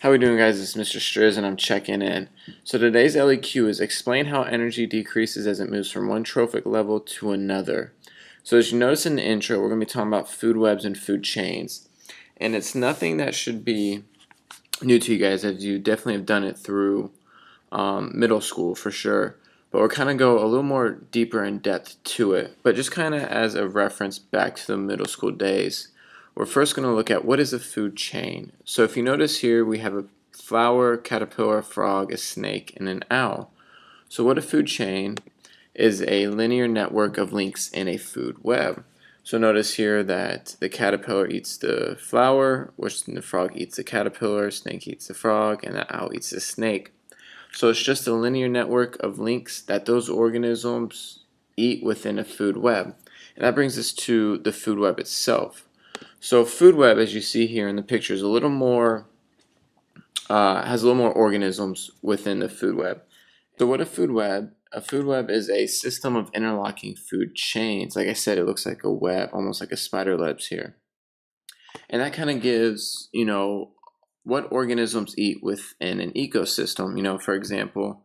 How we doing, guys? It's Mr. Striz and I'm checking in. So today's LEQ is explain how energy decreases as it moves from one trophic level to another. So as you notice in the intro, we're going to be talking about food webs and food chains. And it's nothing that should be new to you guys, as you definitely have done it through middle school for sure. But we're kind of go a little more deeper in depth to it. But just kind of as a reference back to the middle school days, we're first going to look at what is a food chain. So if you notice here, we have a flower, caterpillar, frog, a snake, and an owl. So what a food chain is a linear network of links in a food web. So notice here that the caterpillar eats the flower, which the frog eats the caterpillar, snake eats the frog, and the owl eats the snake. So it's just a linear network of links that those organisms eat within a food web. And that brings us to the food web itself. So food web, as you see here in the picture, is a little more has a little more organisms within the food web. So what a food web? A food web is a system of interlocking food chains. Like I said, it looks like a web, almost like a spider webs here. And that kind of gives, what organisms eat within an ecosystem. For example,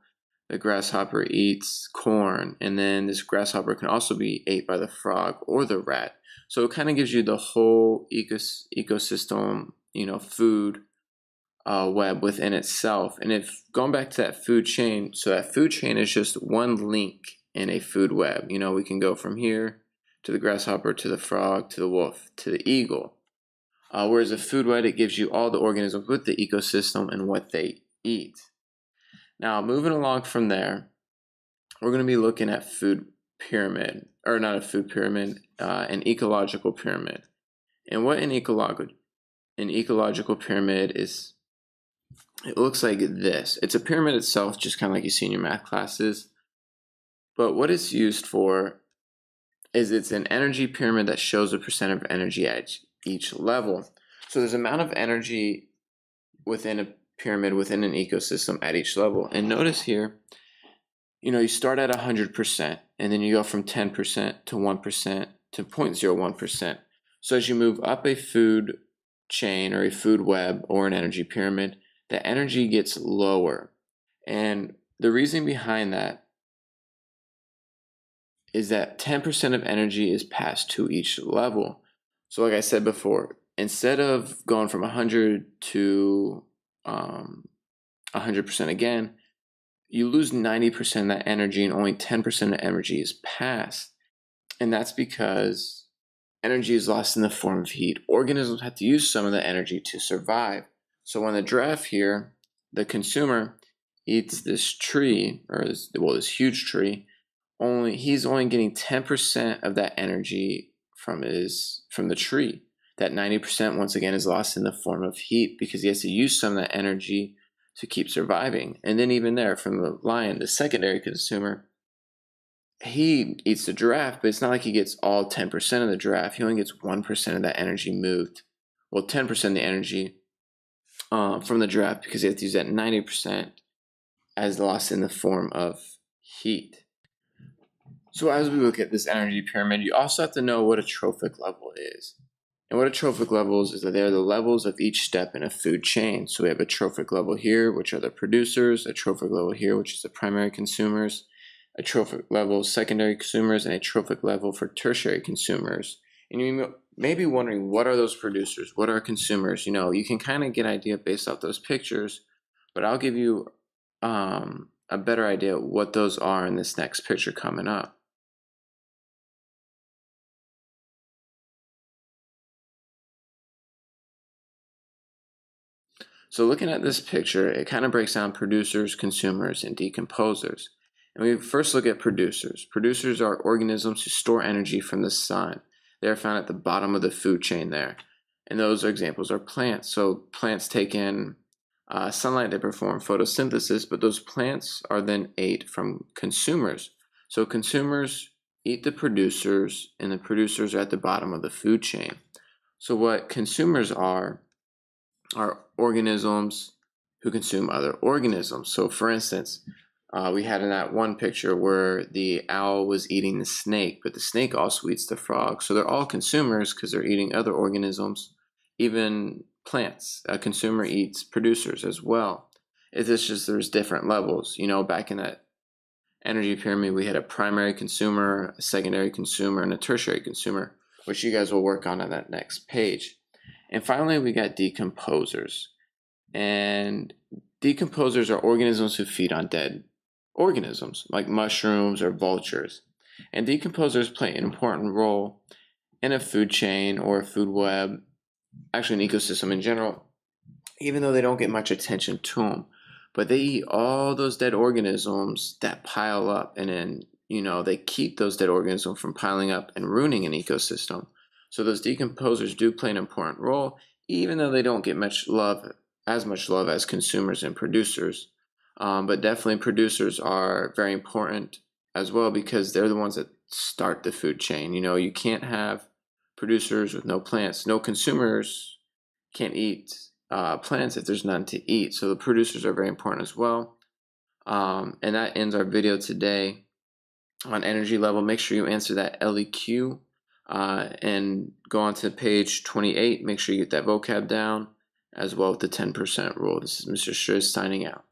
the grasshopper eats corn, and then this grasshopper can also be ate by the frog or the rat. So it kind of gives you the whole ecosystem, food web within itself. And if going back to that food chain, so that food chain is just one link in a food web. We can go from here to the grasshopper, to the frog, to the wolf, to the eagle. Whereas a food web, it gives you all the organisms with the ecosystem and what they eat. Now, moving along from there, we're going to be looking at food pyramid, or not a food pyramid, an ecological pyramid. And what an ecological pyramid is, it looks like this. It's a pyramid itself, just kind of like you see in your math classes. But what it's used for is it's an energy pyramid that shows the percent of energy at each level. So there's amount of energy within a pyramid, within an ecosystem at each level. And notice here, you start at 100%, and then you go from 10% to 1% to 0.01%. So as you move up a food chain or a food web or an energy pyramid, the energy gets lower. And the reason behind that is that 10% of energy is passed to each level. So like I said before, instead of going from 100 to 100% again, you lose 90% of that energy and only 10% of energy is passed. And that's because energy is lost in the form of heat. Organisms have to use some of the energy to survive. So on the graph here, the consumer eats this tree, or this huge tree. He's only getting 10% of that energy from the tree. That 90% once again is lost in the form of heat because he has to use some of that energy to keep surviving. And then even there, from the lion, the secondary consumer, he eats the giraffe, but it's not like he gets all 10% of the giraffe. He only gets 1% of that energy moved. Well, 10% of the energy from the giraffe, because he has to use that 90% as lost in the form of heat. So as we look at this energy pyramid, you also have to know what a trophic level is. And what a trophic level is that they're the levels of each step in a food chain. So we have a trophic level here, which are the producers, a trophic level here, which is the primary consumers, a trophic level secondary consumers, and a trophic level for tertiary consumers. And you may be wondering, what are those producers? What are consumers? You can kind of get an idea based off those pictures, but I'll give you a better idea of what those are in this next picture coming up. So looking at this picture, it kind of breaks down producers, consumers, and decomposers. And we first look at producers. Producers are organisms who store energy from the sun. They are found at the bottom of the food chain there. And those examples are plants. So plants take in sunlight to perform photosynthesis, but those plants are then ate from consumers. So consumers eat the producers, and the producers are at the bottom of the food chain. So what consumers are organisms who consume other organisms. So for instance, we had in that one picture where the owl was eating the snake, but the snake also eats the frog. So they're all consumers because they're eating other organisms, even plants. A consumer eats producers as well. It's just there's different levels. Back in that energy pyramid, we had a primary consumer, a secondary consumer, and a tertiary consumer, which you guys will work on that next page. And finally, we got decomposers. And decomposers are organisms who feed on dead organisms, like mushrooms or vultures. And decomposers play an important role in a food chain or a food web, actually an ecosystem in general, even though they don't get much attention to them. But they eat all those dead organisms that pile up, and then, they keep those dead organisms from piling up and ruining an ecosystem. So those decomposers do play an important role, even though they don't get as much love as consumers and producers. But definitely producers are very important as well, because they're the ones that start the food chain. You can't have producers with no plants. No consumers can't eat plants if there's none to eat. So the producers are very important as well. And that ends our video today on energy level. Make sure you answer that LEQ and go on to page 28. Make sure you get that vocab down, as well with the 10% rule. This is Mr. Striz signing out.